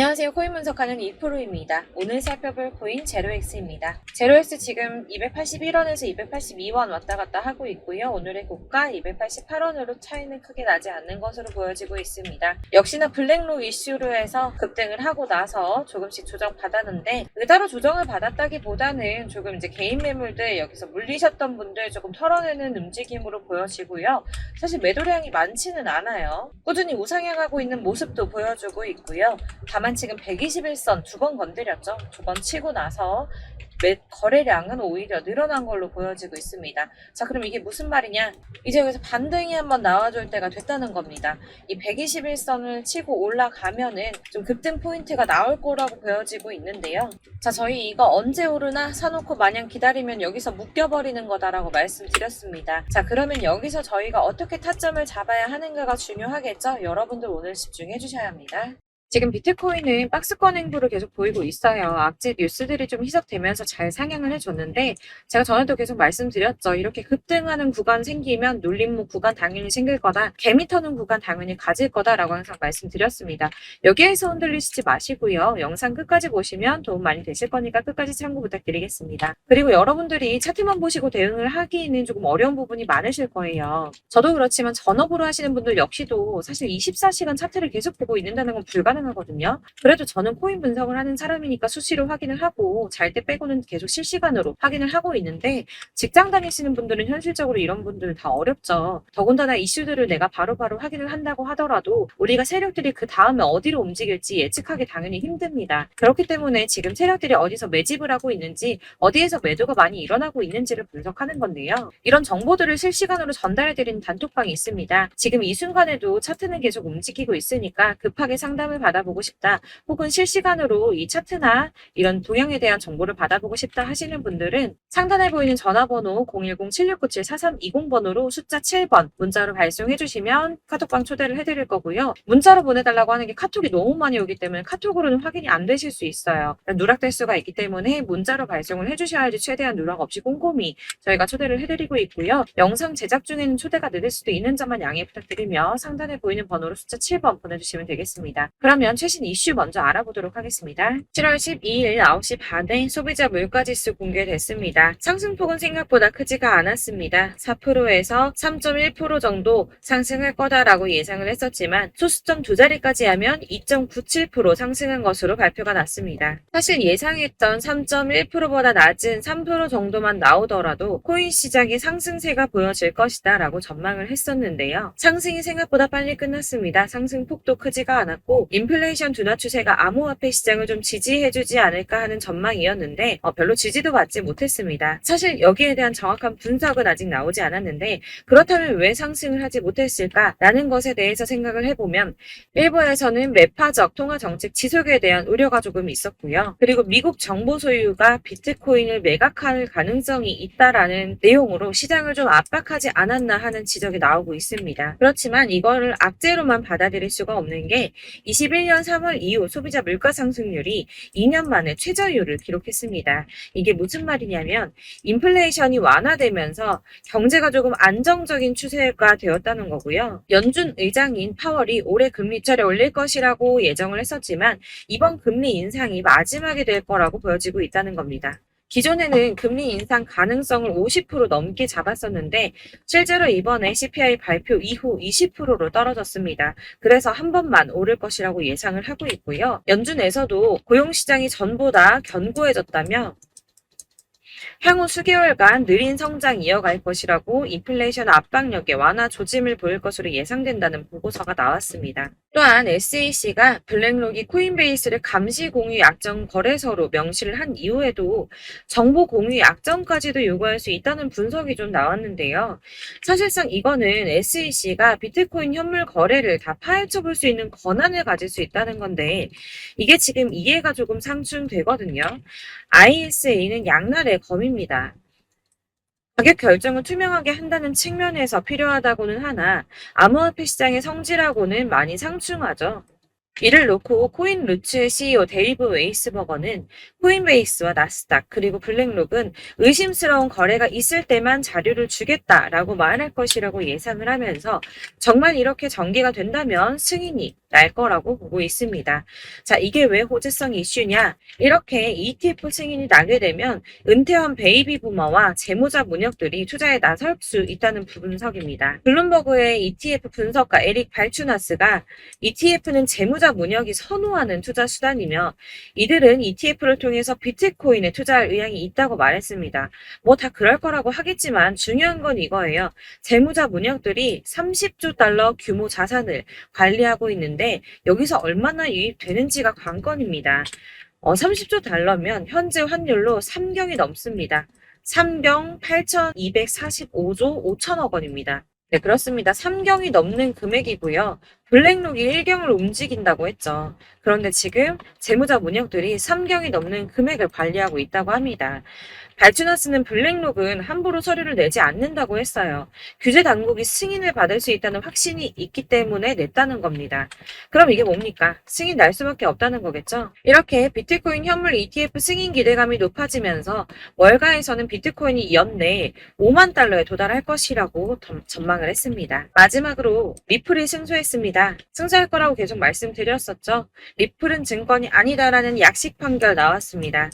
안녕하세요. 코인 분석하는 이프로입니다. 오늘 살펴볼 코인 제로엑스입니다. 제로엑스 지금 281원에서 282원 왔다 갔다 하고 있고요. 오늘의 고가 288원으로 차이는 크게 나지 않는 것으로 보여지고 있습니다. 역시나 블랙록 이슈로 해서 급등을 하고 나서 조금씩 조정 받았는데 의도로 조정을 받았다기보다는 조금 이제 개인 매물들 여기서 물리셨던 분들 조금 털어내는 움직임으로 보여지고요. 사실 매도량이 많지는 않아요. 꾸준히 우상향하고 있는 모습도 보여주고 있고요. 다만 지금 121선 두 번 건드렸죠. 두 번 치고 나서 거래량은 오히려 늘어난 걸로 보여지고 있습니다. 자, 그럼 이게 무슨 말이냐? 이제 여기서 반등이 한번 나와줄 때가 됐다는 겁니다. 이 121선을 치고 올라가면은 좀 급등 포인트가 나올 거라고 보여지고 있는데요. 자, 저희 이거 언제 오르나 사놓고 마냥 기다리면 여기서 묶여버리는 거다라고 말씀드렸습니다. 자, 그러면 여기서 저희가 어떻게 타점을 잡아야 하는가가 중요하겠죠? 여러분들 오늘 집중해 주셔야 합니다. 지금 비트코인은 박스권 행보를 계속 보이고 있어요. 악재 뉴스들이 좀 희석되면서 잘 상향을 해줬는데 제가 전에도 계속 말씀드렸죠. 이렇게 급등하는 구간 생기면 눌림목 구간 당연히 생길 거다. 개미 터는 구간 당연히 가질 거다라고 항상 말씀드렸습니다. 여기에서 흔들리시지 마시고요. 영상 끝까지 보시면 도움 많이 되실 거니까 끝까지 참고 부탁드리겠습니다. 그리고 여러분들이 차트만 보시고 대응을 하기에는 조금 어려운 부분이 많으실 거예요. 저도 그렇지만 전업으로 하시는 분들 역시도 사실 24시간 차트를 계속 보고 있는다는 건 불가능하거든요. 그래도 저는 코인 분석을 하는 사람이니까 수시로 확인을 하고 잘 때 빼고는 계속 실시간으로 확인을 하고 있는데 직장 다니시는 분들은 현실적으로 이런 분들 다 어렵죠. 더군다나 이슈들을 내가 바로바로 확인을 한다고 하더라도 우리가 세력들이 그 다음에 어디로 움직일지 예측하기 당연히 힘듭니다. 그렇기 때문에 지금 세력들이 어디서 매집을 하고 있는지 어디에서 매도가 많이 일어나고 있는지를 분석하는 건데요. 이런 정보들을 실시간으로 전달해드리는 단톡방이 있습니다. 지금 이 순간에도 차트는 계속 움직이고 있으니까 급하게 상담을 받아보고 싶다 혹은 실시간으로 이 차트나 이런 동향에 대한 정보를 받아보고 싶다 하시는 분들은 상단에 보이는 전화번호 010-7697-4320번으로 숫자 7번 문자로 발송해 주시면 카톡방 초대를 해드릴 거고요. 문자로 보내달라고 하는 게 카톡이 너무 많이 오기 때문에 카톡으로는 확인이 안 되실 수 있어요. 누락될 수가 있기 때문에 문자로 발송을 해주셔야지 최대한 누락 없이 꼼꼼히 저희가 초대를 해드리고 있고요. 영상 제작 중에는 초대가 늦을 수도 있는 점만 양해 부탁드리며 상단에 보이는 번호로 숫자 7번 보내주시면 되겠습니다. 그러면 최신 이슈 먼저 알아보도록 하겠습니다. 7월 12일 9시 반에 소비자 물가지수 공개됐습니다. 상승폭은 생각보다 크지가 않았습니다. 4%에서 3.1% 정도 상승할 거다라고 예상을 했었지만 소수점 두 자리까지 하면 2.97% 상승한 것으로 발표가 났습니다. 사실 예상했던 3.1%보다 낮은 3% 정도만 나오더라도 코인 시장의 상승세가 보여질 것이다 라고 전망을 했었는데요. 상승이 생각보다 빨리 끝났습니다. 상승폭도 크지가 않았고 인플레이션 둔화 추세가 암호화폐 시장을 좀 지지해주지 않을까 하는 전망이었는데 별로 지지도 받지 못했습니다. 사실 여기에 대한 정확한 분석은 아직 나오지 않았는데 그렇다면 왜 상승을 하지 못했을까라는 것에 대해서 생각을 해보면 일부에서는 매파적 통화정책 지속에 대한 우려가 조금 있었고요. 그리고 미국 정보 소유가 비트코인을 매각할 가능성이 있다라는 내용으로 시장을 좀 압박하지 않았나 하는 지적이 나오고 있습니다. 그렇지만 이거를 악재로만 받아들일 수가 없는 게 21년 3월 이후 소비자 물가 상승률이 2년 만에 최저율을 기록했습니다. 이게 무슨 말이냐면 인플레이션이 완화되면서 경제가 조금 안정적인 추세가 되었다는 거고요. 연준 의장인 파월이 올해 금리 차를 올릴 것이라고 예정을 했었지만 이번 금리 인상이 마지막이 될 거라고 보여지고 있다는 겁니다. 기존에는 금리 인상 가능성을 50% 넘게 잡았었는데 실제로 이번에 CPI 발표 이후 20%로 떨어졌습니다. 그래서 한 번만 오를 것이라고 예상을 하고 있고요. 연준에서도 고용시장이 전보다 견고해졌다며 향후 수개월간 느린 성장 이어갈 것이라고 인플레이션 압박력에 완화 조짐을 보일 것으로 예상된다는 보고서가 나왔습니다. 또한 SEC가 블랙록이 코인베이스를 감시 공유 약정 거래소로 명시를 한 이후에도 정보 공유 약정까지도 요구할 수 있다는 분석이 좀 나왔는데요. 사실상 이거는 SEC가 비트코인 현물 거래를 다 파헤쳐 볼 수 있는 권한을 가질 수 있다는 건데 이게 지금 이해가 조금 상충되거든요. ISA는 양날의 검입니다. 가격 결정을 투명하게 한다는 측면에서 필요하다고는 하나 암호화폐 시장의 성질하고는 많이 상충하죠. 이를 놓고 코인루츠의 CEO 데이브 웨이스버거는 코인베이스와 나스닥 그리고 블랙록은 의심스러운 거래가 있을 때만 자료를 주겠다라고 말할 것이라고 예상을 하면서 정말 이렇게 전개가 된다면 승인이 날 거라고 보고 있습니다. 자, 이게 왜 호재성 이슈냐? 이렇게 ETF 승인이 나게 되면 은퇴한 베이비 부머와 재무자 문역들이 투자에 나설 수 있다는 분석입니다. 블룸버그의 ETF 분석가 에릭 발추나스가 ETF는 재무자 문역이 선호하는 투자 수단이며 이들은 ETF를 통해서 비트코인에 투자할 의향이 있다고 말했습니다. 뭐 다 그럴 거라고 하겠지만 중요한 건 이거예요. 재무자 문역들이 30조 달러 규모 자산을 관리하고 있는데 여기서 얼마나 유입되는지가 관건입니다. 30조 달러면 현재 환율로 3경이 넘습니다. 3경 8,245조 5천억 원입니다. 네, 그렇습니다. 3경이 넘는 금액이고요. 블랙록이 1경을 움직인다고 했죠. 그런데 지금 재무자 문역들이 3경이 넘는 금액을 관리하고 있다고 합니다. 발주나스는 블랙록은 함부로 서류를 내지 않는다고 했어요. 규제 당국이 승인을 받을 수 있다는 확신이 있기 때문에 냈다는 겁니다. 그럼 이게 뭡니까? 승인 날 수밖에 없다는 거겠죠? 이렇게 비트코인 현물 ETF 승인 기대감이 높아지면서 월가에서는 비트코인이 연내에 5만 달러에 도달할 것이라고 전망을 했습니다. 마지막으로 리플이 승소했습니다. 승소할 거라고 계속 말씀드렸었죠. 리플은 증권이 아니다라는 약식 판결 나왔습니다.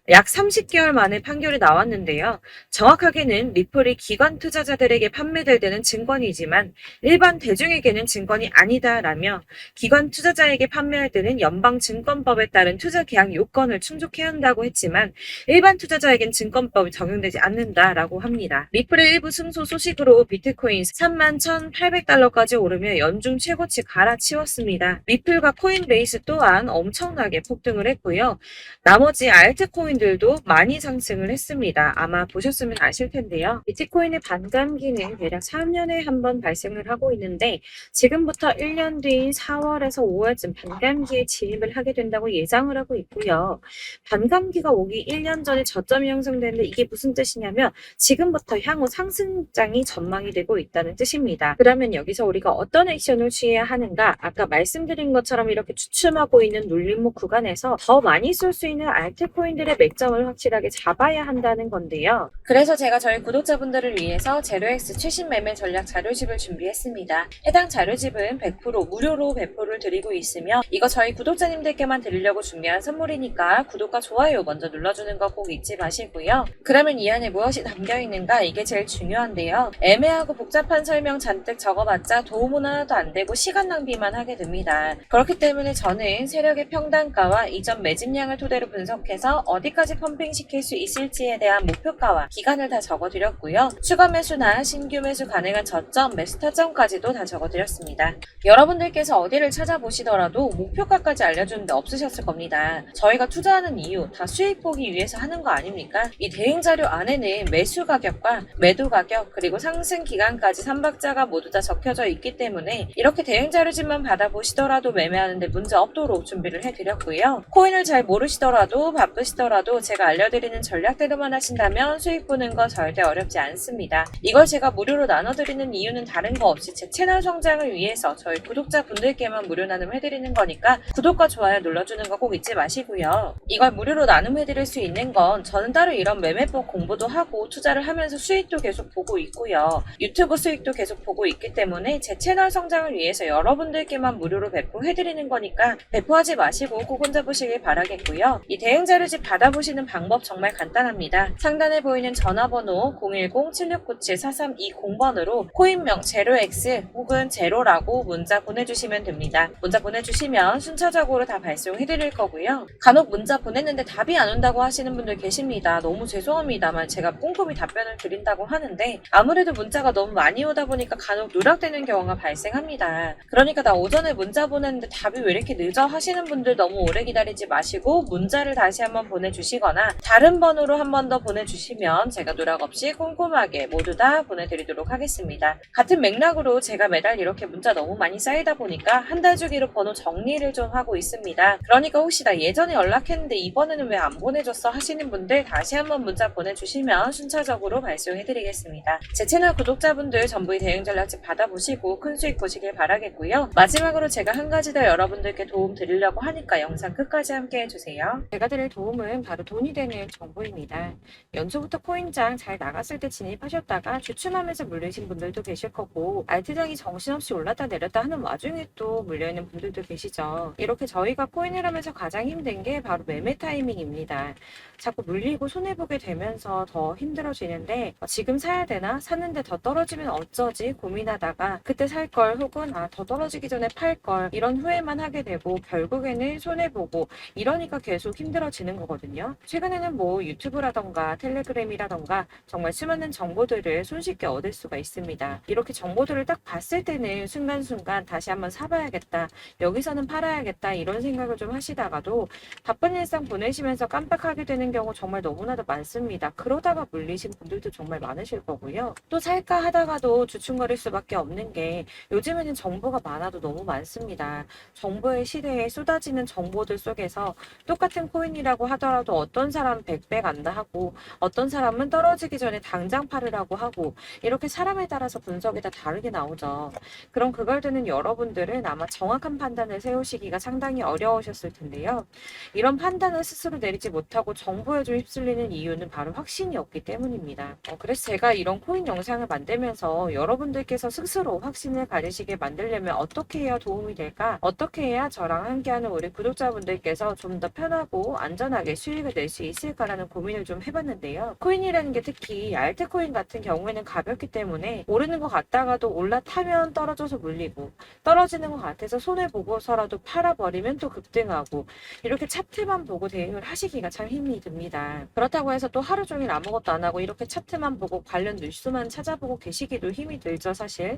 약 30개월 만에 판결이 나왔는데요. 정확하게는 리플이 기관 투자자들에게 판매될 때는 증권이지만 일반 대중에게는 증권이 아니다라며 기관 투자자에게 판매할 때는 연방증권법에 따른 투자 계약 요건을 충족해야 한다고 했지만 일반 투자자에겐 증권법이 적용되지 않는다라고 합니다. 리플의 일부 승소 소식으로 비트코인 31,800달러까지 오르며 연중 최고치 갈아치웠습니다. 리플과 코인베이스 또한 엄청나게 폭등을 했고요. 나머지 알트코인들도 많이 상승을 했습니다. 아마 보셨으면 아실 텐데요. 비트코인의 반감기는 대략 3년에 한 번 발생을 하고 있는데 지금부터 1년 뒤인 4월에서 5월쯤 반감기에 진입을 하게 된다고 예상을 하고 있고요. 반감기가 오기 1년 전에 저점이 형성되는데 이게 무슨 뜻이냐면 지금부터 향후 상승장이 전망이 되고 있다는 뜻입니다. 그러면 여기서 우리가 어떤 액션을 취해야 하는가? 아까 말씀드린 것처럼 이렇게 주춤하고 있는 눌림목 구간에서 더 많이 쏠 수 있는 알트코인들의 맥점을 확실하게 잡아야 한다는 건데요. 그래서 제가 저희 구독자분들을 위해서 제로엑스 최신 매매 전략 자료집을 준비했습니다. 해당 자료집은 100% 무료로 배포를 드리고 있으며 이거 저희 구독자님들께만 드리려고 준비한 선물이니까 구독과 좋아요 먼저 눌러주는 거 꼭 잊지 마시고요. 그러면 이 안에 무엇이 담겨있는가 이게 제일 중요한데요. 애매하고 복잡한 설명 잔뜩 적어봤자 도움은 하나도 안 되고 시간 낭비만 하게 됩니다. 그렇기 때문에 저는 세력의 평단가와 이전 매집량을 토대로 분석해서 어디까지 펌핑시킬 수 있을지에 대한 목표가와 기간을 다 적어드렸고요. 추가 매수나 신규 매수 가능한 저점, 매수 타점까지도 다 적어드렸습니다. 여러분들께서 어디를 찾아보시더라도 목표가까지 알려주는데 없으셨을 겁니다. 저희가 투자하는 이유 다 수익 보기 위해서 하는 거 아닙니까? 이 대응 자료 안에는 매수 가격과 매도 가격 그리고 상승 기간까지 3박자가 모두 다 적혀져 있기 때문에 이렇게 대응 자료집만 받아보시더라도 매매하는데 문제 없도록 준비를 해드렸고요. 코인을 잘 모르시더라도 바쁘시더라도 제가 알려드리는 전략대로만 하신다면 수익 보는 거 절대 어렵지 않습니다. 이걸 제가 무료로 나눠드리는 이유는 다른 거 없이 제 채널 성장을 위해서 저희 구독자분들께만 무료 나눔해드리는 거니까 구독과 좋아요 눌러주는 거 꼭 잊지 마시고요. 이걸 무료로 나눔해드릴 수 있는 건 저는 따로 이런 매매법 공부도 하고 투자를 하면서 수익도 계속 보고 있고요. 유튜브 수익도 계속 보고 있기 때문에 제 채널 성장을 위해서 여러분들께만 무료로 배포해드리는 거니까 배포하지 마시고 꼭 혼자 보시길 바라겠고요. 이 대응 자료집 받아보시는 방법 정말 간단합니다. 상단에 보이는 전화번호 010-7697-4320번으로 코인명 제로X 혹은 제로라고 문자 보내주시면 됩니다. 문자 보내주시면 순차적으로 다 발송해드릴 거고요. 간혹 문자 보냈는데 답이 안 온다고 하시는 분들 계십니다. 너무 죄송합니다만 제가 꼼꼼히 답변을 드린다고 하는데 아무래도 문자가 너무 많이 오다 보니까 간혹 누락되는 경우가 발생합니다. 그러니까 나 오전에 문자 보냈는데 답이 왜 이렇게 늦어 하시는 분들 너무 오래 기다리지 마시고 문자를 다시 한번 보내주시거나 다른 번호로 한 번 더 보내주시면 제가 누락 없이 꼼꼼하게 모두 다 보내드리도록 하겠습니다. 같은 맥락으로 제가 매달 이렇게 문자 너무 많이 쌓이다 보니까 한 달 주기로 번호 정리를 좀 하고 있습니다. 그러니까 혹시 나 예전에 연락했는데 이번에는 왜 안 보내줬어 하시는 분들 다시 한번 문자 보내주시면 순차적으로 발송해드리겠습니다. 제 채널 구독자분들 전부 이 대응 전략집 받아보시고 큰 수익 보시길 바라겠고요. 마지막으로 제가 한 가지 더 여러분들께 도움 드리려고 하니까 영상 끝까지 함께 해주세요. 제가 드릴 도움은 바로 돈이 되는 정보입니다. 연초부터 코인장 잘 나갔을 때 진입하셨다가 주춤하면서 물리신 분들도 계실 거고, 알트장이 정신없이 올랐다 내렸다 하는 와중에 또 물려있는 분들도 계시죠. 이렇게 저희가 코인을 하면서 가장 힘든 게 바로 매매 타이밍입니다. 자꾸 물리고 손해보게 되면서 더 힘들어지는데, 지금 사야 되나? 샀는데 더 떨어지면 어쩌지? 고민하다가 그때 살 걸, 혹은 더 떨어지기 전에 팔 걸, 이런 후회만 하게 되고 결국에는 손해보고, 이러니까 계속 힘들어지는 거거든요. 최근에는 뭐 유튜브라던가 텔레그램이라던가 정말 수많은 정보들을 손쉽게 얻을 수가 있습니다. 이렇게 정보들을 딱 봤을 때는 순간순간 다시 한번 사봐야겠다, 여기서는 팔아야겠다, 이런 생각을 좀 하시다가도 바쁜 일상 보내시면서 깜빡하게 되는 경우 정말 너무나도 많습니다. 그러다가 물리신 분들도 정말 많으실 거고요. 또 살까 하다가도 주춤거릴 수밖에 없는 게, 요즘에는 정보가 많아도 너무 많습니다. 정보의 시대에 쏟아지는 정보들 속에서 똑같은 코인이라고 하더라도 어떤 사람은 100배 간다 하고, 어떤 사람은 떨어지기 전에 당장 팔으라고 하고, 이렇게 사람에 따라서 분석이 다 다르게 나오죠. 그럼 그걸 듣는 여러분들은 아마 정확한 판단을 세우시기가 상당히 어려우셨을 텐데요. 이런 판단을 스스로 내리지 못하고 정보에 좀 휩쓸리는 이유는 바로 확신이 없기 때문입니다. 그래서 제가 이런 코인 영상을 만들면서 여러분들께서 스스로 확신을 가지시게 만들려면 어떻게 해야 도움이 될까? 어떻게 해야 저랑 함께하는 우리 구독자분들께서 좀 더 편하고 안전하게 수익을 낼 수 있을까라는 고민을 좀 해봤는데요. 코인이라는 게 특히 알트코인 같은 경우에는 가볍기 때문에 오르는 것 같다가도 올라타면 떨어져서 물리고, 떨어지는 것 같아서 손해보고서라도 팔아버리면 또 급등하고, 이렇게 차트만 보고 대응을 하시기가 참 힘이 듭니다. 그렇다고 해서 또 하루 종일 아무것도 안 하고 이렇게 차트만 보고 관련 뉴스만 찾아보고 계시기도 힘이 들죠, 사실.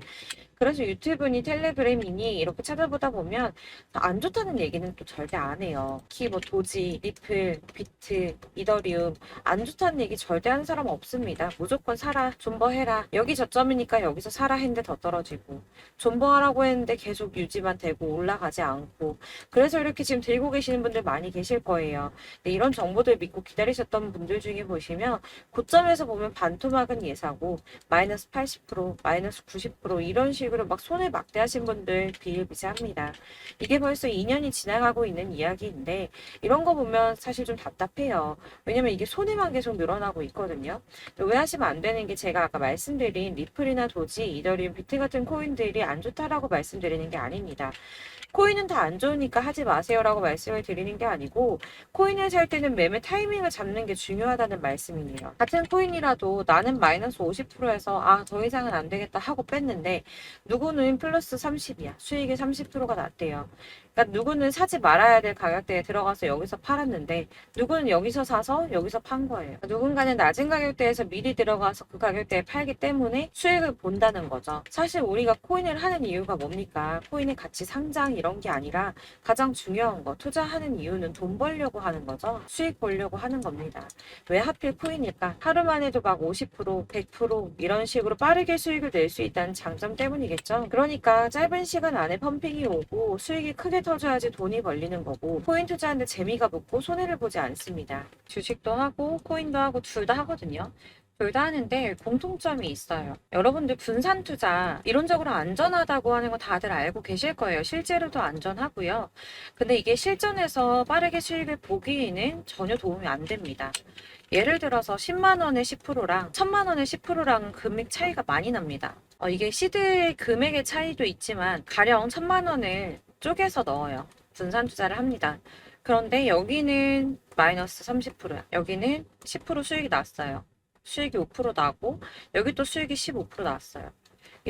그래서 유튜브니 텔레그램이니 이렇게 찾아보다 보면 안 좋다는 얘기는 또 절대 안 해요. 특히 뭐 도지, 리플, 비트, 이더리움, 안 좋다는 얘기 절대 하는 사람 없습니다. 무조건 사라, 존버해라, 여기 저점이니까 여기서 사라 했는데 더 떨어지고, 존버하라고 했는데 계속 유지만 되고 올라가지 않고, 그래서 이렇게 지금 들고 계시는 분들 많이 계실 거예요. 근데 이런 정보들 믿고 기다리셨던 분들 중에 보시면 고점에서 보면 반토막은 예사고, 마이너스 80%, 마이너스 90% 이런 식으로 막 손해 막대하신 분들 비일비재합니다. 이게 벌써 2년이 지나가고 있는 이야기인데, 이런 거 보면 사실 좀 답답해요. 왜냐면 이게 손해만 계속 늘어나고 있거든요. 오해하시면 안 되는 게, 제가 아까 말씀드린 리플이나 도지, 이더리움, 비트 같은 코인들이 안 좋다라고 말씀드리는 게 아닙니다. 코인은 다 안 좋으니까 하지 마세요라고 말씀을 드리는 게 아니고, 코인을 살 때는 매매 타이밍을 잡는 게 중요하다는 말씀이에요. 같은 코인이라도 나는 마이너스 50%에서 더 이상은 안 되겠다 하고 뺐는데, 누구는 플러스 30이야. 수익이 30%가 났대요. 그러니까 누구는 사지 말아야 될 가격대에 들어가서 여기서 팔았는데, 누구는 여기서 사서 여기서 판 거예요. 누군가는 낮은 가격대에서 미리 들어가서 그 가격대에 팔기 때문에 수익을 본다는 거죠. 사실 우리가 코인을 하는 이유가 뭡니까? 코인의 가치 상장 이런 게 아니라 가장 중요한 거, 투자하는 이유는 돈 벌려고 하는 거죠. 수익 보려고 하는 겁니다. 왜 하필 코인일까? 하루만 해도 막 50%, 100% 이런 식으로 빠르게 수익을 낼 수 있다는 장점 때문이겠죠. 그러니까 짧은 시간 안에 펌핑이 오고 수익이 크게 터져야지 돈이 벌리는 거고, 코인 투자하는데 재미가 붙고 손해를 보지 않습니다. 주식도 하고 코인도 하고 둘 다 하거든요. 둘 다 하는데 공통점이 있어요. 여러분들 분산 투자 이론적으로 안전하다고 하는 거 다들 알고 계실 거예요. 실제로도 안전하고요. 근데 이게 실전에서 빠르게 수익을 보기에는 전혀 도움이 안 됩니다. 예를 들어서 10만 원의 10%랑 1000만 원의 10%랑 금액 차이가 많이 납니다. 이게 시드의 금액의 차이도 있지만 가령 1000만 원을 쪼개서 넣어요. 분산 투자를 합니다. 그런데 여기는 마이너스 30%야. 여기는 10% 수익이 났어요. 수익이 5% 나고, 여기 또 수익이 15% 나왔어요.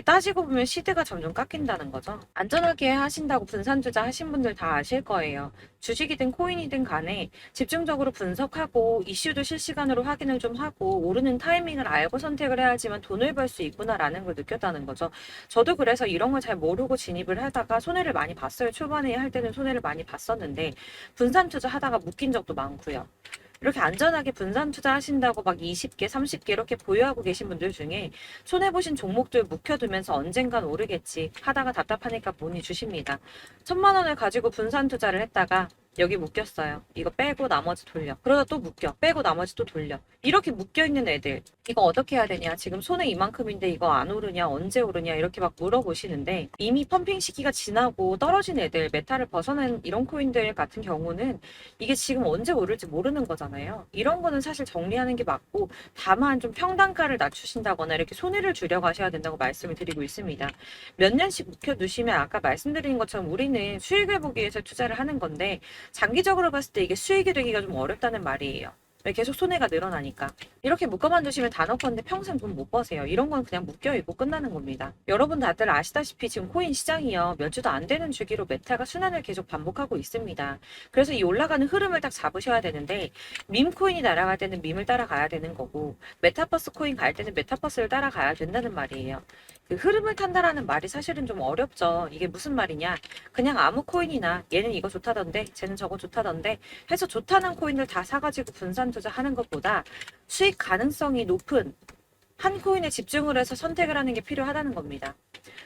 따지고 보면 시드가 점점 깎인다는 거죠. 안전하게 하신다고 분산 투자 하신 분들 다 아실 거예요. 주식이든 코인이든 간에 집중적으로 분석하고 이슈도 실시간으로 확인을 좀 하고 오르는 타이밍을 알고 선택을 해야지만 돈을 벌 수 있구나라는 걸 느꼈다는 거죠. 저도 그래서 이런 걸 잘 모르고 진입을 하다가 손해를 많이 봤어요. 초반에 할 때는 손해를 많이 봤었는데 분산 투자 하다가 묶인 적도 많고요. 이렇게 안전하게 분산 투자하신다고 막 20개, 30개 이렇게 보유하고 계신 분들 중에 손해보신 종목들 묵혀두면서 언젠간 오르겠지 하다가 답답하니까 문의 주십니다. 1000만 원을 가지고 분산 투자를 했다가 여기 묶였어요. 이거 빼고 나머지 돌려. 그러다 또 묶여. 빼고 나머지 또 돌려. 이렇게 묶여있는 애들. 이거 어떻게 해야 되냐? 지금 손에 이만큼인데 이거 안 오르냐? 언제 오르냐? 이렇게 막 물어보시는데 이미 펌핑 시기가 지나고 떨어진 애들, 메타를 벗어난 이런 코인들 같은 경우는 이게 지금 언제 오를지 모르는 거잖아요. 이런 거는 사실 정리하는 게 맞고 다만 좀 평단가를 낮추신다거나 이렇게 손해를 줄여 가셔야 된다고 말씀을 드리고 있습니다. 몇 년씩 묵혀두시면 아까 말씀드린 것처럼 우리는 수익을 보기 위해서 투자를 하는 건데 장기적으로 봤을 때 이게 수익이 되기가 좀 어렵다는 말이에요. 왜 계속 손해가 늘어나니까. 이렇게 묶어만 두시면 단어컨대 평생 돈 못 버세요. 이런 건 그냥 묶여있고 끝나는 겁니다. 여러분 다들 아시다시피 지금 코인 시장이요. 몇 주도 안 되는 주기로 메타가 순환을 계속 반복하고 있습니다. 그래서 이 올라가는 흐름을 딱 잡으셔야 되는데 밈 코인이 날아갈 때는 밈을 따라가야 되는 거고 메타버스 코인 갈 때는 메타버스를 따라가야 된다는 말이에요. 그 흐름을 탄다라는 말이 사실은 좀 어렵죠. 이게 무슨 말이냐. 그냥 아무 코인이나 얘는 이거 좋다던데 쟤는 저거 좋다던데 해서 좋다는 코인을 다 사가지고 분산 투자하는 것보다 수익 가능성이 높은 한 코인에 집중을 해서 선택을 하는 게 필요하다는 겁니다.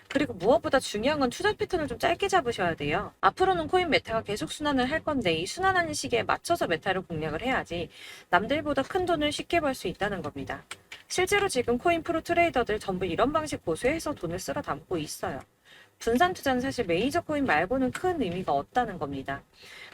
그리고 무엇보다 중요한 건 투자 패턴을 좀 짧게 잡으셔야 돼요. 앞으로는 코인 메타가 계속 순환을 할 건데 이 순환하는 시기에 맞춰서 메타를 공략을 해야지 남들보다 큰 돈을 쉽게 벌 수 있다는 겁니다. 실제로 지금 코인 프로 트레이더들 전부 이런 방식 고수해서 돈을 쓸어 담고 있어요. 분산 투자는 사실 메이저 코인 말고는 큰 의미가 없다는 겁니다.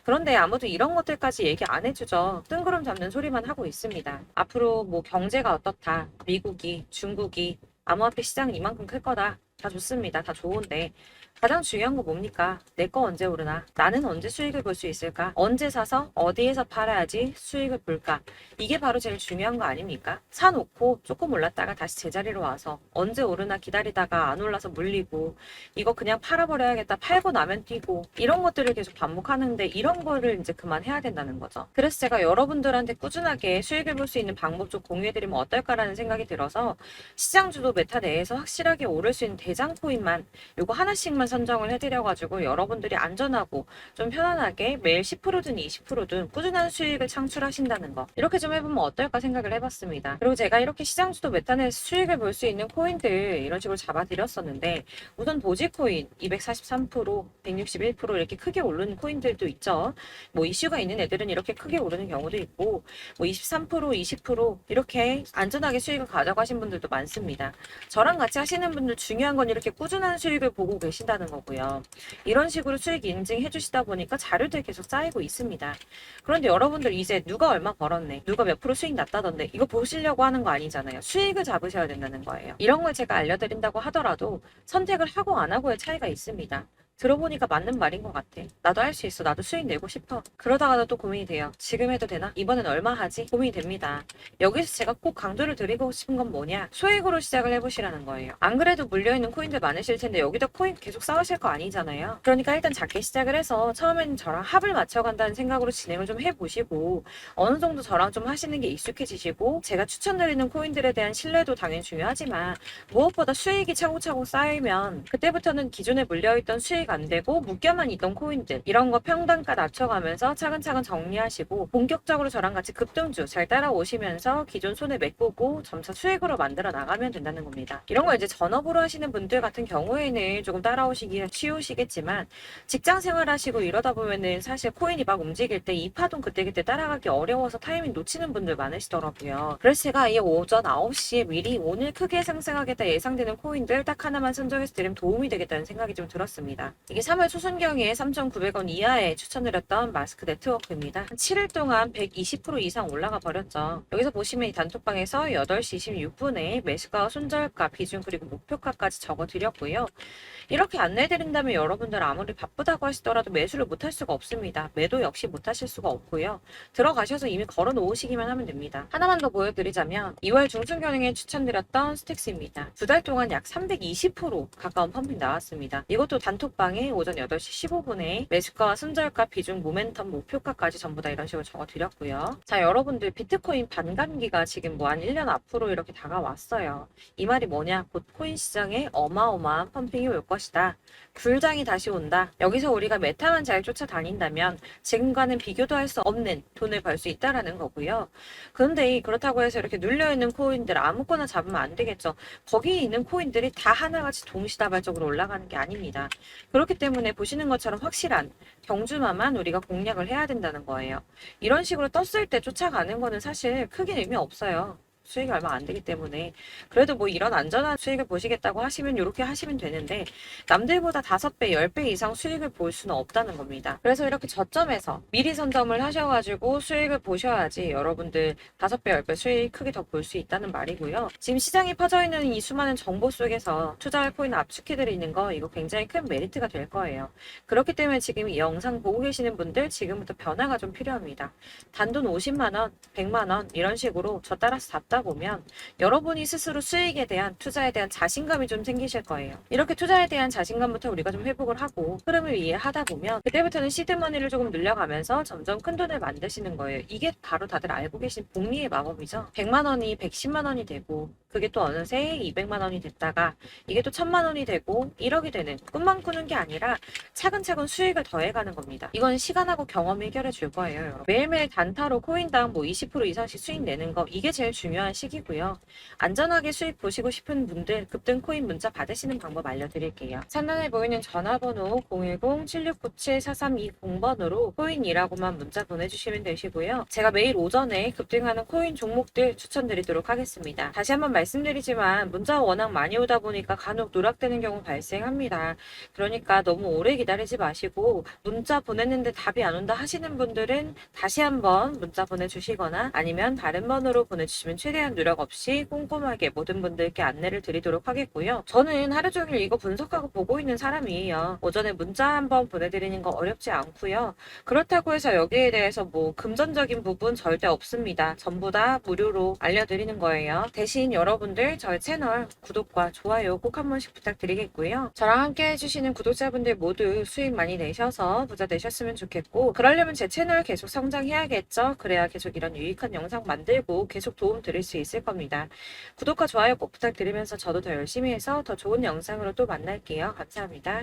그런데 아무도 이런 것들까지 얘기 안 해주죠. 뜬구름 잡는 소리만 하고 있습니다. 앞으로 뭐 경제가 어떻다, 미국이, 중국이, 암호화폐 시장은 이만큼 클 거다. 다 좋습니다. 다 좋은데 가장 중요한 거 뭡니까? 내 거 언제 오르나? 나는 언제 수익을 볼 수 있을까? 언제 사서 어디에서 팔아야지 수익을 볼까? 이게 바로 제일 중요한 거 아닙니까? 사놓고 조금 올랐다가 다시 제자리로 와서 언제 오르나 기다리다가 안 올라서 물리고 이거 그냥 팔아버려야겠다. 팔고 나면 뛰고 이런 것들을 계속 반복하는데 이런 거를 이제 그만해야 된다는 거죠. 그래서 제가 여러분들한테 꾸준하게 수익을 볼 수 있는 방법 좀 공유해드리면 어떨까라는 생각이 들어서 시장주도 메타 내에서 확실하게 오를 수 있는 대장 코인만 요거 하나씩만 선정을 해드려가지고 여러분들이 안전하고 좀 편안하게 매일 10%든 20%든 꾸준한 수익을 창출하신다는 거 이렇게 좀 해보면 어떨까 생각을 해봤습니다. 그리고 제가 이렇게 시장주도 메타내에서 수익을 볼 수 있는 코인들 이런 식으로 잡아드렸었는데 우선 도지코인 243%, 161% 이렇게 크게 오르는 코인들도 있죠. 뭐 이슈가 있는 애들은 이렇게 크게 오르는 경우도 있고 뭐 23%, 20% 이렇게 안전하게 수익을 가져가신 분들도 많습니다. 저랑 같이 하시는 분들 중요한 건 이렇게 꾸준한 수익을 보고 계신다는 거고요. 이런 식으로 수익 인증해 주시다 보니까 자료들이 계속 쌓이고 있습니다. 그런데 여러분들 이제 누가 얼마 벌었네, 누가 몇 프로 수익 났다던데 이거 보시려고 하는 거 아니잖아요. 수익을 잡으셔야 된다는 거예요. 이런 걸 제가 알려드린다고 하더라도 선택을 하고 안 하고의 차이가 있습니다. 들어보니까 맞는 말인 것 같아. 나도 할 수 있어. 나도 수익 내고 싶어. 그러다가도 또 고민이 돼요. 지금 해도 되나? 이번엔 얼마 하지? 고민이 됩니다. 여기서 제가 꼭 강조를 드리고 싶은 건 뭐냐? 소액으로 시작을 해보시라는 거예요. 안 그래도 물려있는 코인들 많으실 텐데 여기다 코인 계속 쌓으실 거 아니잖아요. 그러니까 일단 작게 시작을 해서 처음에는 저랑 합을 맞춰간다는 생각으로 진행을 좀 해보시고 어느 정도 저랑 좀 하시는 게 익숙해지시고 제가 추천드리는 코인들에 대한 신뢰도 당연히 중요하지만 무엇보다 수익이 차곡차곡 쌓이면 그때부터는 기존에 물려있던 수익 안 되고 묶여만 있던 코인들 이런 거 평단가 낮춰가면서 차근차근 정리하시고 본격적으로 저랑 같이 급등주 잘 따라오시면서 기존 손해 메꾸고 점차 수익으로 만들어 나가면 된다는 겁니다. 이런 거 이제 전업으로 하시는 분들 같은 경우에는 조금 따라오시기 쉬우시겠지만 직장 생활하시고 이러다 보면은 사실 코인이 막 움직일 때 이 파동 그때그때 따라가기 어려워서 타이밍 놓치는 분들 많으시더라고요. 그래서 제가 이 오전 9시에 미리 오늘 크게 상승하겠다 예상되는 코인들 딱 하나만 선정해서 드리면 도움이 되겠다는 생각이 좀 들었습니다. 이게 3월 초순경에 3,900원 이하에 추천드렸던 마스크 네트워크입니다. 한 7일 동안 120% 이상 올라가 버렸죠. 여기서 보시면 이 단톡방에서 8시 26분에 매수가, 손절가, 비중 그리고 목표가까지 적어드렸고요. 이렇게 안내해드린다면 여러분들 아무리 바쁘다고 하시더라도 매수를 못할 수가 없습니다. 매도 역시 못하실 수가 없고요. 들어가셔서 이미 걸어 놓으시기만 하면 됩니다. 하나만 더 보여드리자면 2월 중순경에 추천드렸던 스택스입니다. 2달 동안 약 320% 가까운 펌핑 나왔습니다. 이것도 단톡방에 오전 8시 15분에 매수가와 손절가, 비중, 모멘텀, 목표가까지 전부 다 이런 식으로 적어드렸고요. 자, 여러분들 비트코인 반감기가 지금 뭐 한 1년 앞으로 이렇게 다가왔어요. 이 말이 뭐냐? 곧 코인 시장에 어마어마한 펌핑이 올 것이다. 불장이 다시 온다. 여기서 우리가 메타만 잘 쫓아다닌다면 지금과는 비교도 할 수 없는 돈을 벌 수 있다라는 거고요. 그런데 그렇다고 해서 이렇게 눌려있는 코인들 아무거나 잡으면 안 되겠죠. 거기 있는 코인들이 다 하나같이 동시다발적으로 올라가는 게 아닙니다. 그리고 그렇기 때문에 보시는 것처럼 확실한 경주마만 우리가 공략을 해야 된다는 거예요. 이런 식으로 떴을 때 쫓아가는 거는 사실 크게 의미 없어요. 수익이 얼마 안 되기 때문에. 그래도 뭐 이런 안전한 수익을 보시겠다고 하시면 이렇게 하시면 되는데, 남들보다 5배, 10배 이상 수익을 볼 수는 없다는 겁니다. 그래서 이렇게 저점에서 미리 선점을 하셔가지고 수익을 보셔야지 여러분들 5배, 10배 수익 크게 더 볼 수 있다는 말이고요. 지금 시장이 퍼져 있는 이 수많은 정보 속에서 투자할 코인을 압축해드리는 거, 이거 굉장히 큰 메리트가 될 거예요. 그렇기 때문에 지금 이 영상 보고 계시는 분들 지금부터 변화가 좀 필요합니다. 단돈 50만원, 100만원 이런 식으로 저 따라서 잡다 보면 여러분이 스스로 수익에 대한, 투자에 대한 자신감이 좀 생기실 거예요. 이렇게 투자에 대한 자신감부터 우리가 좀 회복을 하고 흐름을 이해하다 보면 그때부터는 시드머니를 조금 늘려가면서 점점 큰 돈을 만드시는 거예요. 이게 바로 다들 알고 계신 복리의 마법이죠. 100만원이 110만원이 되고, 그게 또 어느새 200만원이 됐다가 이게 또 1000만원이 되고 1억이 되는, 꿈만 꾸는 게 아니라 차근차근 수익을 더해가는 겁니다. 이건 시간하고 경험이 해결해 줄 거예요, 여러분. 매일매일 단타로 코인당 뭐 20% 이상씩 수익 내는 거, 이게 제일 중요한 시기고요. 안전하게 수익 보시고 싶은 분들 급등 코인 문자 받으시는 방법 알려드릴게요. 상단에 보이는 전화번호 010-7697-4320번으로 코인이라고만 문자 보내주시면 되시고요. 제가 매일 오전에 급등하는 코인 종목들 추천드리도록 하겠습니다. 다시 한번 말씀드리지만 문자가 워낙 많이 오다 보니까 간혹 누락되는 경우 발생합니다. 그러니까 너무 오래 기다리지 마시고, 문자 보냈는데 답이 안 온다 하시는 분들은 다시 한번 문자 보내주시거나 아니면 다른 번호로 보내주시면 최대한 누락 없이 꼼꼼하게 모든 분들께 안내를 드리도록 하겠고요. 저는 하루 종일 이거 분석하고 보고 있는 사람이에요. 오전에 문자 한번 보내드리는 거 어렵지 않고요. 그렇다고 해서 여기에 대해서 뭐 금전적인 부분 절대 없습니다. 전부 다 무료로 알려드리는 거예요. 대신 여러분들 저희 채널 구독과 좋아요 꼭 한 번씩 부탁드리겠고요. 저랑 함께 해주시는 구독자분들 모두 수익 많이 내셔서 부자 되셨으면 좋겠고, 그러려면 제 채널 계속 성장해야겠죠. 그래야 계속 이런 유익한 영상 만들고 계속 도움 드릴 수 있을 겁니다. 구독과 좋아요 꼭 부탁드리면서 저도 더 열심히 해서 더 좋은 영상으로 또 만날게요. 감사합니다.